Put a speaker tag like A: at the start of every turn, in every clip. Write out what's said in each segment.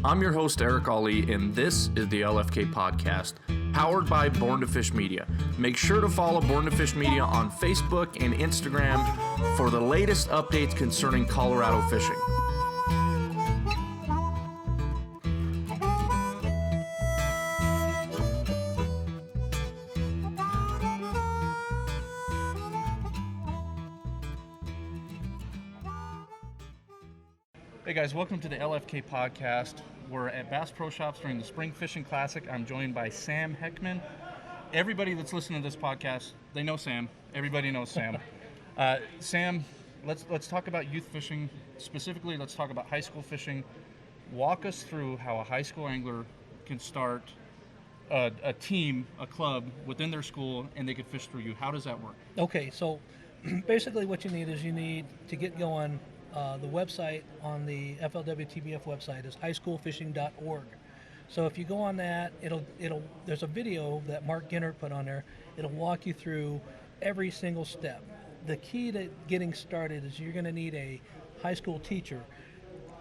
A: I'm your host, Eric Allee, and this is the LFK Podcast, powered by Born to Fish Media. Make sure to follow Born to Fish Media on Facebook and Instagram for the latest updates concerning Colorado fishing. Hey guys, welcome to the LFK Podcast. We're at Bass Pro Shops during the Spring Fishing Classic. I'm joined by Sam Heckman. Everybody that's listening to this podcast, they know Sam. Everybody knows Sam. Sam, let's talk about youth fishing. Specifically, let's talk about high school fishing. Walk us through how a high school angler can start a team, a club within their school, and they could fish through you. How does that work?
B: Okay, so basically what you need to get going. The website on the FLWTBF website is highschoolfishing.org. So if you go on that, there's a video that Mark Ginnert put on there. It'll walk you through every single step. The key to getting started is you're going to need a high school teacher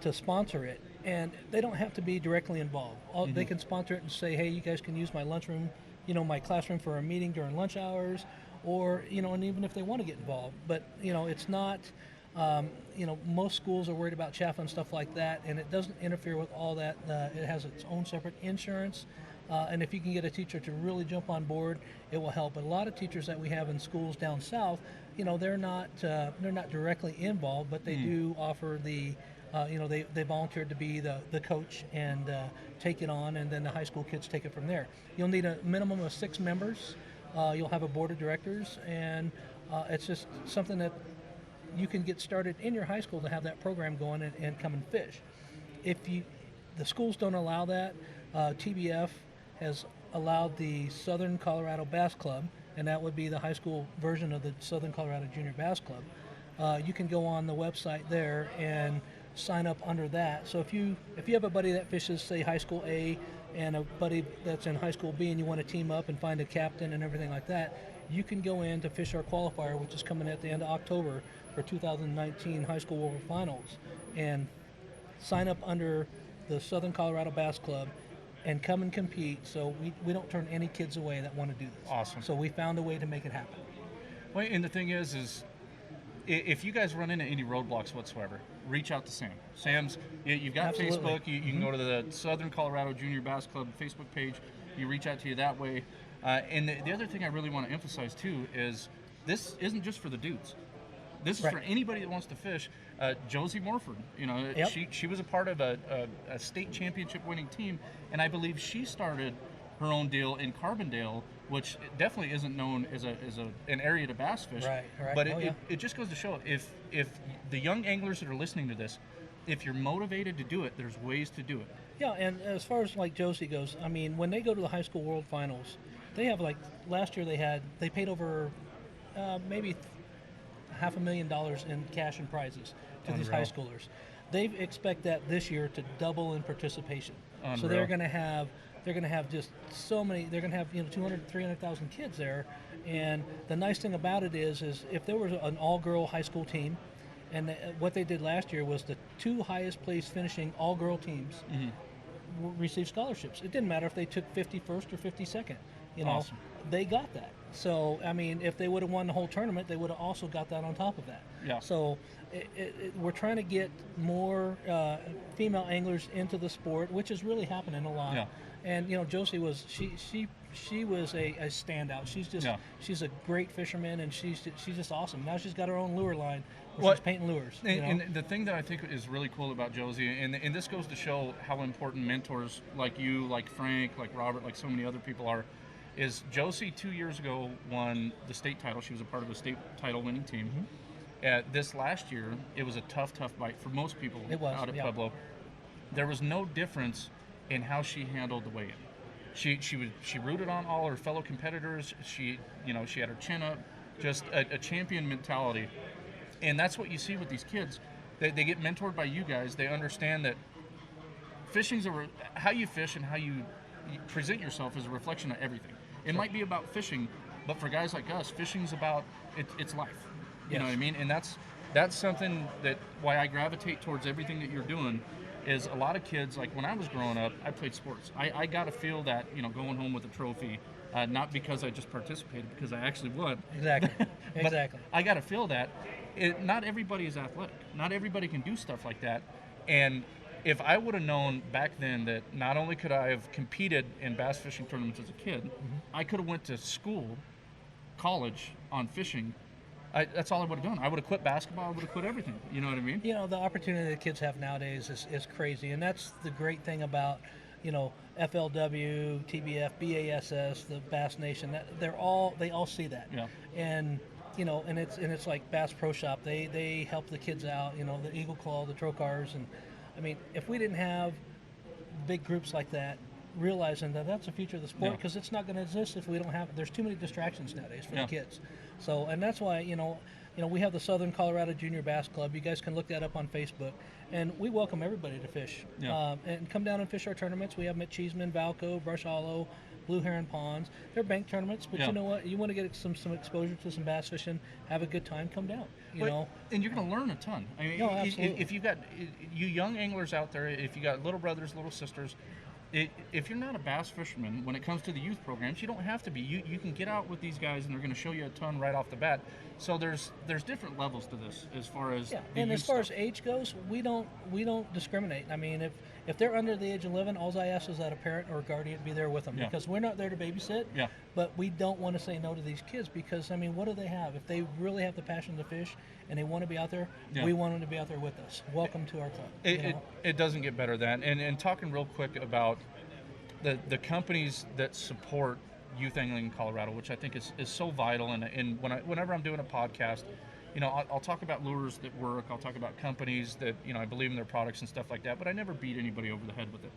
B: to sponsor it, and they don't have to be directly involved. They can sponsor it and say, hey, you guys can use my lunchroom, my classroom for a meeting during lunch hours, or, and even if they want to get involved. But, it's not... most schools are worried about chaff and stuff like that, and it doesn't interfere with all that. It has its own separate insurance, and if you can get a teacher to really jump on board, it will help. But a lot of teachers that we have in schools down south, they're not directly involved, but they do offer the, they volunteered to be the coach and take it on, and then the high school kids take it from there. You'll need a minimum of 6 members. You'll have a board of directors, and it's just something that you can get started in your high school to have that program going and come and fish. The schools don't allow that, TBF has allowed the Southern Colorado Bass Club, and that would be the high school version of the Southern Colorado Junior Bass Club. You can go on the website there and sign up under that. So if you have a buddy that fishes, say, high school A, and a buddy that's in high school B, and you want to team up and find a captain and everything like that, you can go in to fish our qualifier, which is coming at the end of October for 2019 High School World Finals, and sign up under the Southern Colorado Bass Club and come and compete. So we don't turn any kids away that want to do this.
A: Awesome.
B: So we found a way to make it happen.
A: Well, and the thing is if you guys run into any roadblocks whatsoever, reach out to Sam. You've got
B: Absolutely.
A: Facebook. You can go to the Southern Colorado Junior Bass Club Facebook page. You reach out to you that way. And the other thing I really want to emphasize too is this isn't just for the dudes. This is
B: Right.
A: for anybody that wants to fish. Josie Morford,
B: Yep.
A: she was a part of a state championship winning team, and I believe she started her own deal in Carbondale, which definitely isn't known as an area to bass fish.
B: Right.
A: But
B: Oh, yeah.
A: it just goes to show if the young anglers that are listening to this, if you're motivated to do it, there's ways to do it.
B: Yeah, and as far as like Josie goes, I mean, when they go to the high school world finals, they have last year they paid over maybe $500,000 in cash and prizes to these high schoolers. They expect that this year to double in participation.
A: Unreal.
B: So they're going to have just so many. They're going to have 200, 300,000 kids there. And the nice thing about it is if there was an all-girl high school team, and what they did last year was the 2 highest placed finishing all-girl teams received scholarships. It didn't matter if they took 51st or 52nd.
A: Awesome.
B: They got that. So, I mean, if they would have won the whole tournament, they would have also got that on top of that.
A: Yeah.
B: So, we're trying to get more female anglers into the sport, which is really happening a lot.
A: Yeah.
B: And Josie was she was a standout. She's a great fisherman, and she's just awesome. Now she's got her own lure line where she's painting lures.
A: And the thing that I think is really cool about Josie, and this goes to show how important mentors like you, like Frank, like Robert, like so many other people are, is Josie 2 years ago won the state title. She was a part of a state title winning team. This last year, it was a tough bite for most people out at Pueblo. There was no difference in how she handled the weigh-in. She rooted on all her fellow competitors. She had her chin up, just a champion mentality. And that's what you see with these kids. They get mentored by you guys. They understand that fishing's how you fish and how you present yourself is a reflection of everything. It might be about fishing, but for guys like us, fishing's about it's life. You know what I mean? And that's that's something that why I gravitate towards everything that you're doing. Is a lot of kids, like when I was growing up, I played sports. I got to feel that, going home with a trophy, not because I just participated, because I actually won.
B: Exactly.
A: But
B: Exactly.
A: I got to feel that. Not everybody is athletic. Not everybody can do stuff like that. And if I would have known back then that not only could I have competed in bass fishing tournaments as a kid, I could have went to school, college on fishing. That's all I would have done. I would have quit basketball. I would have quit everything. You know what I mean?
B: The opportunity that kids have nowadays is crazy, and that's the great thing about, FLW, TBF, BASS, the Bass Nation. They all see that.
A: Yeah.
B: And and it's like Bass Pro Shop. They help the kids out. The Eagle Claw, the Trokars, and I mean, if we didn't have big groups like that, realizing that that's the future of the sport,
A: Yeah.
B: because it's not going to exist if we don't have. There's too many distractions nowadays for
A: Yeah.
B: the kids. So, and that's why we have the Southern Colorado Junior Bass Club. You guys can look that up on Facebook, and we welcome everybody to fish.
A: Yeah.
B: And come down and fish our tournaments. We have them at Cheeseman, Valco, Brush Hollow, Blue Heron Ponds. They're bank tournaments, but
A: Yeah.
B: you know what? You want to get some exposure to some bass fishing, have a good time, come down.
A: And you're going to learn a ton. I mean,
B: No, absolutely.
A: if you've got you young anglers out there, if you got little brothers, little sisters, if you're not a bass fisherman, when it comes to the youth programs, you don't have to be. You can get out with these guys, and they're going to show you a ton right off the bat. So there's different levels to this as far as
B: Yeah,
A: the
B: and
A: youth
B: as far
A: stuff.
B: as age goes, we don't discriminate. I mean, if they're under the age of 11, all I ask is that a parent or a guardian be there with them,
A: Yeah.
B: because we're not there to babysit.
A: Yeah.
B: But we don't want to say no to these kids, because I mean, what do they have? If they really have the passion to fish and they want to be out there,
A: Yeah.
B: we want them to be out there with us. Welcome to our club.
A: It doesn't get better than that. And talking real quick about the companies that support youth angling in Colorado, which I think is so vital. And whenever I'm doing a podcast, I'll talk about lures that work. I'll talk about companies that, I believe in their products and stuff like that, but I never beat anybody over the head with it.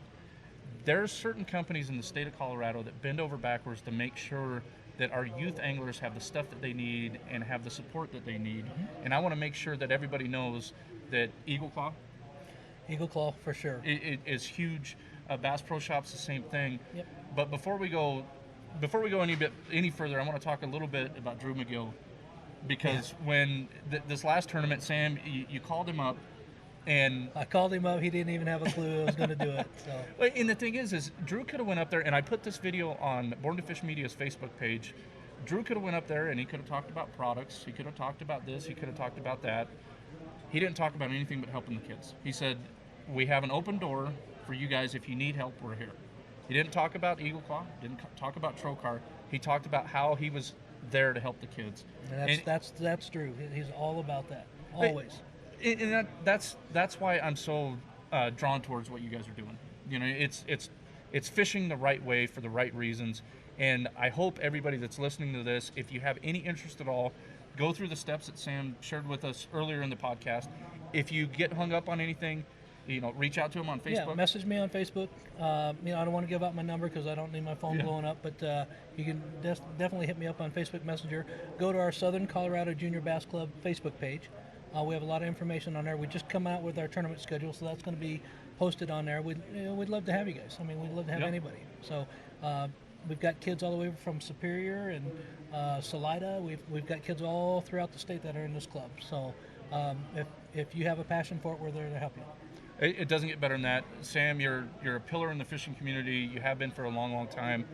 A: There's certain companies in the state of Colorado that bend over backwards to make sure that our youth anglers have the stuff that they need and have the support that they need. And I want to make sure that everybody knows that Eagle Claw
B: Eagle Claw for sure.
A: it is huge. Bass Pro Shop's the same thing.
B: Yep.
A: But before we go any further, I want to talk a little bit about Drew McGill, because when this last tournament, Sam, you called him up, and
B: I called him up. He didn't even have a clue I was going to do it. So
A: and the thing is Drew could have went up there, and I put this video on Born to Fish Media's Facebook page. Drew could have went up there and he could have talked about products. He could have talked about this. He could have talked about that. He didn't talk about anything but helping the kids. He said, "We have an open door for you guys. If you need help, we're here." He didn't talk about Eagle Claw. Didn't talk about Trokar. He talked about how he was there to help the kids.
B: and that's Drew. He's all about that. Always.
A: And that's why I'm so drawn towards what you guys are doing. It's fishing the right way for the right reasons. And I hope everybody that's listening to this, if you have any interest at all, go through the steps that Sam shared with us earlier in the podcast. If you get hung up on anything, reach out to him on Facebook.
B: Yeah, message me on Facebook. I don't want to give out my number because I don't need my phone
A: Yeah.
B: blowing up, but you can definitely hit me up on Facebook Messenger. Go to our Southern Colorado Junior Bass Club Facebook page. We have a lot of information on there. We just come out with our tournament schedule, so that's going to be posted on there. We'd love to have you guys. I mean, we'd love to have
A: Yep.
B: anybody. So we've got kids all the way from Superior and Salida. We've got kids all throughout the state that are in this club. So if you have a passion for it, we're there to help you.
A: It doesn't get better than that. Sam, you're a pillar in the fishing community. You have been for a long, long time.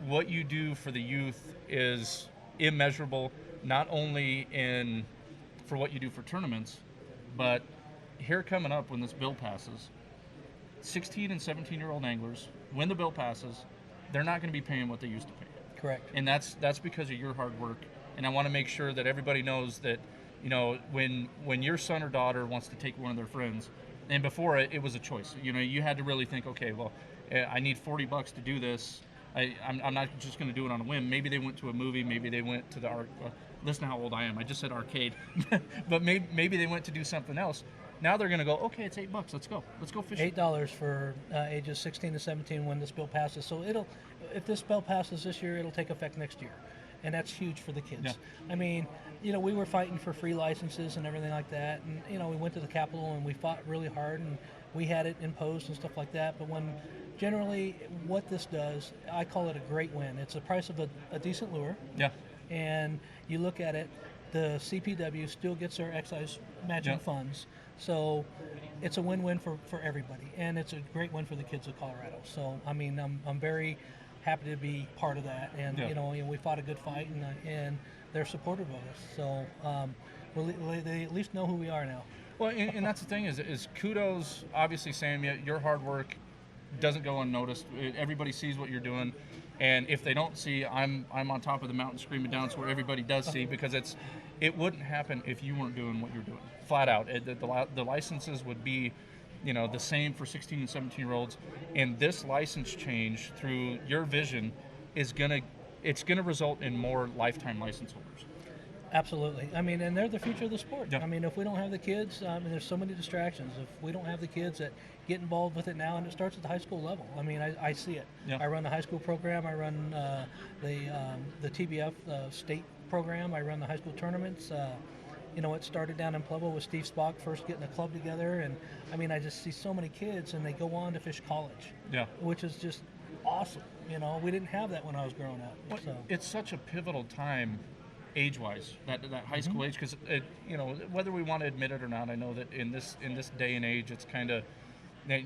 A: What you do for the youth is immeasurable, not only for what you do for tournaments, but here coming up when this bill passes, 16 and 17-year-old anglers, when the bill passes, they're not going to be paying what they used to pay.
B: Correct.
A: And that's because of your hard work. And I want to make sure that everybody knows that, when your son or daughter wants to take one of their friends, and before it was a choice. You had to really think, okay, well, I need $40 to do this. I'm not just going to do it on a whim. Maybe they went to a movie. Maybe they went to the listen to how old I am. I just said arcade. But maybe they went to do something else. Now they're going to go, okay, it's $8. Let's go fishing.
B: $8 for ages 16 to 17 when this bill passes. So if this bill passes this year, it'll take effect next year, and that's huge for the kids.
A: Yeah.
B: I mean, we were fighting for free licenses and everything like that, and we went to the Capitol and we fought really hard, and we had it imposed and stuff like that. But when generally what this does, I call it a great win. It's the price of a decent lure.
A: Yeah.
B: And you look at it, the CPW still gets their excise matching funds. So it's a win-win for everybody, and it's a great win for the kids of Colorado. So I mean, I'm very happy to be part of that, and we fought a good fight, and they're supportive of us. So they at least know who we are now.
A: Well, and that's the thing is kudos. Obviously, Sam, your hard work doesn't go unnoticed. Everybody sees what you're doing, and if they don't see, I'm on top of the mountain screaming down, so where everybody does see, because it wouldn't happen if you weren't doing what you're doing. Flat out, the licenses would be, the same for 16 and 17-year-olds, and this license change through your vision it's gonna result in more lifetime license holders.
B: Absolutely. I mean, and they're the future of the sport.
A: Yeah.
B: I mean, if we don't have the kids, there's so many distractions. If we don't have the kids that get involved with it now, and it starts at the high school level. I mean, I see it.
A: Yeah.
B: I run the high school program. I run the TBF state program. I run the high school tournaments. It started down in Pueblo with Steve Spock first getting a club together, and I mean, I just see so many kids, and they go on to fish college.
A: Yeah.
B: Which is just awesome. We didn't have that when I was growing up.
A: Well,
B: So.
A: it's such a pivotal time. Age-wise, that high school age, because whether we want to admit it or not, I know that in this day and age, it's kind of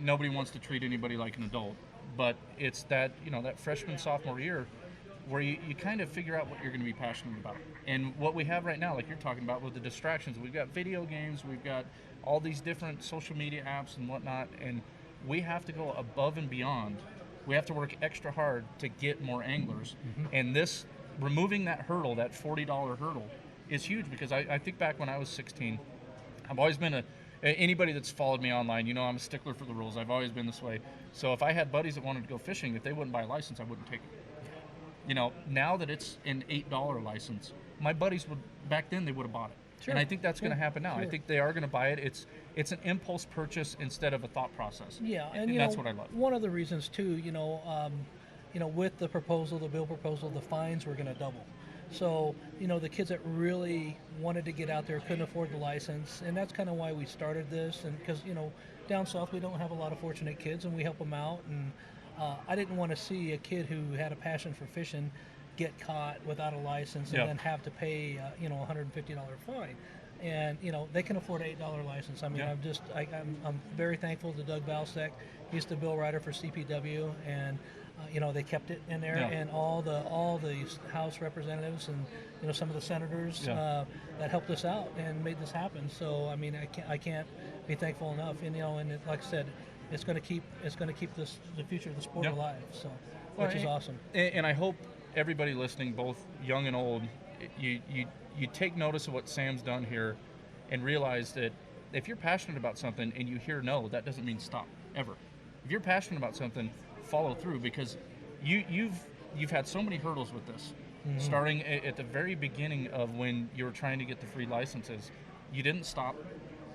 A: nobody wants to treat anybody like an adult, but it's that that freshman sophomore year where you kind of figure out what you're going to be passionate about, and what we have right now, like you're talking about with the distractions, we've got video games, we've got all these different social media apps and whatnot, and we have to go above and beyond. We have to work extra hard to get more anglers, and this. Removing that hurdle, that $40 hurdle, is huge, because I think back when I was 16, I've always been anybody that's followed me online, I'm a stickler for the rules. I've always been this way. So if I had buddies that wanted to go fishing, if they wouldn't buy a license, I wouldn't take it. Now that it's an $8 license, my buddies back then they would have bought it.
B: Sure.
A: And I think that's going to happen now.
B: Sure.
A: I think they are going to buy it. It's an impulse purchase instead of a thought process.
B: Yeah,
A: and that's what I love.
B: One of the reasons too, with the bill proposal, the fines were going to double. So, the kids that really wanted to get out there couldn't afford the license, and that's kind of why we started this. And because, down south we don't have a lot of fortunate kids, and we help them out. And I didn't want to see a kid who had a passion for fishing get caught without a license and then have to pay, a $150 fine. And they can afford an $8 license. I mean, I'm very thankful to Doug Valsek. He's the bill writer for CPW, and they kept it in there, and all the House representatives and some of the senators that helped us out and made this happen. So I mean, I can't be thankful enough. And and like I said, it's going to keep the future of the sport alive. So, which is awesome.
A: And I hope everybody listening, both young and old, you take notice of what Sam's done here, and realize that if you're passionate about something and you hear no, that doesn't mean stop ever. If you're passionate about something, follow through, because you've had so many hurdles with this. Starting at the very beginning of when you were trying to get the free licenses, you didn't stop.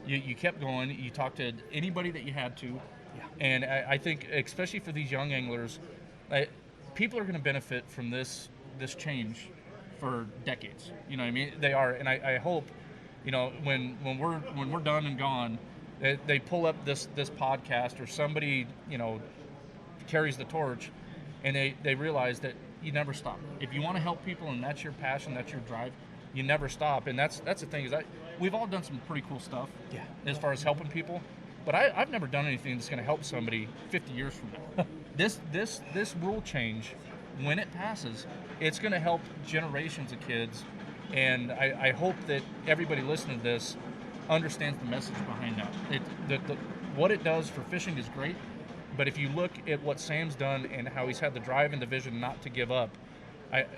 A: You kept going. You talked to anybody that you had to, and I think especially for these young anglers, people are going to benefit from this change for decades. You know what I mean? They are, and I hope, when we're done and gone, they pull up this podcast, or somebody carries the torch, and they realize that you never stop. If you want to help people and that's your passion, that's your drive, you never stop. And that's the thing, is we've all done some pretty cool stuff as far as helping people, but I've never done anything that's going to help somebody 50 years from now. This rule change, when it passes, it's going to help generations of kids, and I hope that everybody listening to this understands the message behind that. What it does for fishing is great, but if you look at what Sam's done and how he's had the drive and the vision not to give up,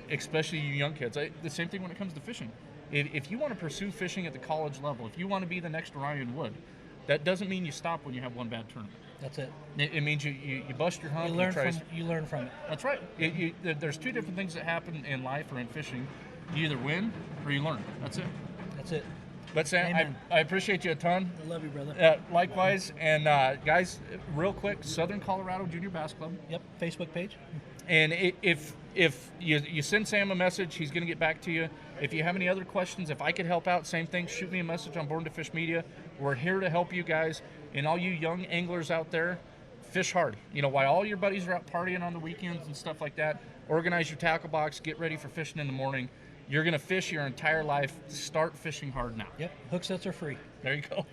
A: especially you young kids, the same thing when it comes to fishing. If you want to pursue fishing at the college level, if you want to be the next Ryan Wood, that doesn't mean you stop when you have one bad tournament.
B: That's it.
A: It means you bust your hump.
B: You learn from it.
A: That's right. There's two different things that happen in life or in fishing. You either win or you learn. That's it.
B: That's it.
A: But Sam, I appreciate you a ton.
B: I love you, brother.
A: Likewise. And guys, real quick, Southern Colorado Junior Bass Club.
B: Yep, Facebook page.
A: And if you send Sam a message, he's going to get back to you. If you have any other questions, if I could help out, same thing, shoot me a message on Born to Fish Media. We're here to help you guys. And all you young anglers out there, fish hard. While all your buddies are out partying on the weekends and stuff like that, organize your tackle box, get ready for fishing in the morning. You're going to fish your entire life. Start fishing hard now.
B: Yep. Hook sets are free.
A: There you go.